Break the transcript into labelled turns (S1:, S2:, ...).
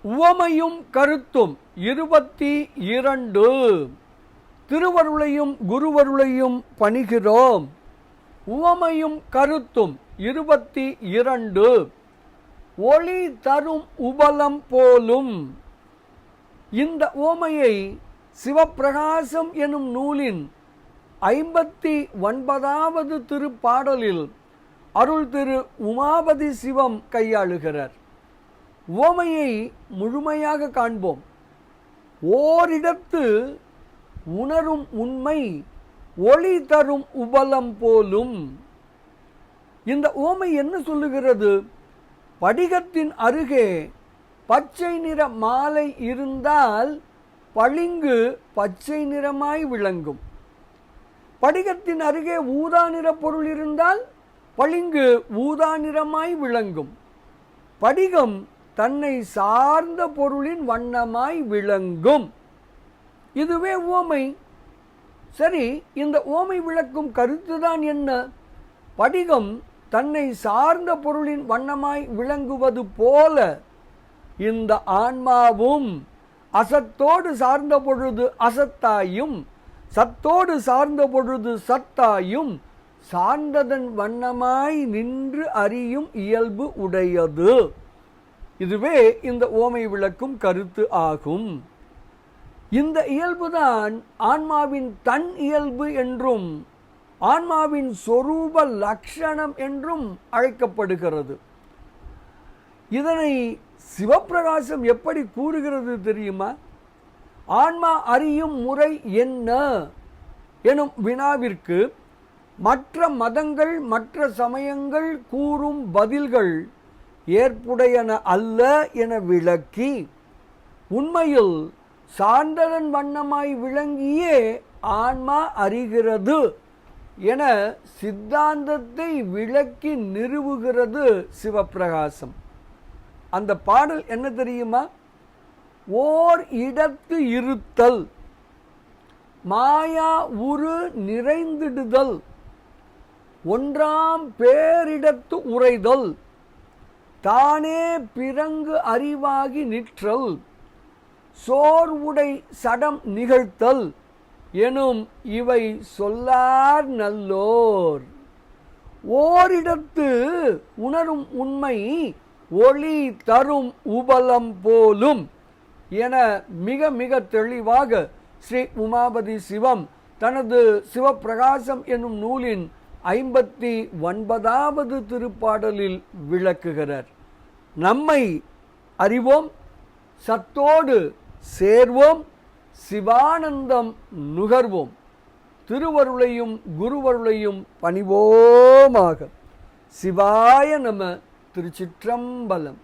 S1: உவமையும் கருத்தும் 22. திருவருளையும் குருவருளையும் பணிகிறோம். உவமையும் கருத்தும் 22. ஒளி தரும் உபலம் போலும். இந்த உவமையை சிவப்பிரகாசம் எனும் நூலின் 59வது திருப்பாடலில் அருள் திரு உமாபதி சிவம் கையாளுகிறார். உவமையை முழுமையாக காண்போம். ஓரிடத்து உணரும் உண்மை ஒளி தரும் உபலம் போலும். இந்த உவமை என்ன சொல்லுகிறது? படிகத்தின் அருகே பச்சை நிற மாலை இருந்தால் பளிங்கு பச்சை நிறமாய் விளங்கும். படிகத்தின் அருகே ஊதா நிற பொருள் இருந்தால் பளிங்கு ஊதா நிறமாய் விளங்கும். படிகம் தன்னை சார்ந்த பொருளின் வண்ணமாய் விளங்கும். இதுவே உவமை. சரி, இந்த உவமை விளக்கும் கருத்துதான் என்ன? படிகம் தன்னை சார்ந்த பொருளின் வண்ணமாய் விளங்குவது போல இந்த ஆன்மாவும் அசத்தோடு சார்ந்த பொழுது அசத்தாயும், சத்தோடு சார்ந்த பொழுது சத்தாயும், சார்ந்ததன் வண்ணமாய் நின்று அறியும் இயல்பு உடையது. இதுவே இந்த உவமை விளக்கும் கருத்து ஆகும். இந்த இயல்புதான் ஆன்மாவின் தன் இயல்பு என்றும் ஆன்மாவின் சொரூப லட்சணம் என்றும் அழைக்கப்படுகிறது. இதனை சிவப்பிரகாசம் எப்படி கூறுகிறது தெரியுமா? ஆன்மா அறியும் முறை என்ன எனும் வினாவிற்கு மற்ற மதங்கள் மற்ற சமயங்கள் கூறும் பதில்கள் ஏற்புடையன அல்ல என விளக்கி, உண்மையில் சார்ந்ததன் வண்ணமாய் விளங்கியே ஆன்மா அறிகிறது என சித்தாந்தத்தை விளக்கி நிறுவுகிறது சிவப்பிரகாசம். அந்த பாடல் என்ன தெரியுமா? ஓர் இடத்து இருத்தல், மாயா உரு நிறைந்திடுதல், ஒன்றாம் பேரிடத்து உரைதல், தானே பிறங்கு அறிவாகி நிற்றல், சோர்வுடை சடம் நிகழ்த்தல் எனும் இவை சொல்லார் நல்லோர். ஓரிடத்து உணரும் உண்மை ஒளி தரும் உபலம் போலும் என மிக மிக தெளிவாக ஸ்ரீ உமாபதி சிவம் தனது சிவப்பிரகாசம் என்னும் நூலின் 59வது திருப்பாடலில் விளக்குகிறார். நம்மை அறிவோம், சத்தோடு சேர்வோம், சிவானந்தம் நுகர்வோம், திருவருளையும் குருவருளையும் பணிவோமாக. சிவாய நம. திருச்சிற்றம்பலம்.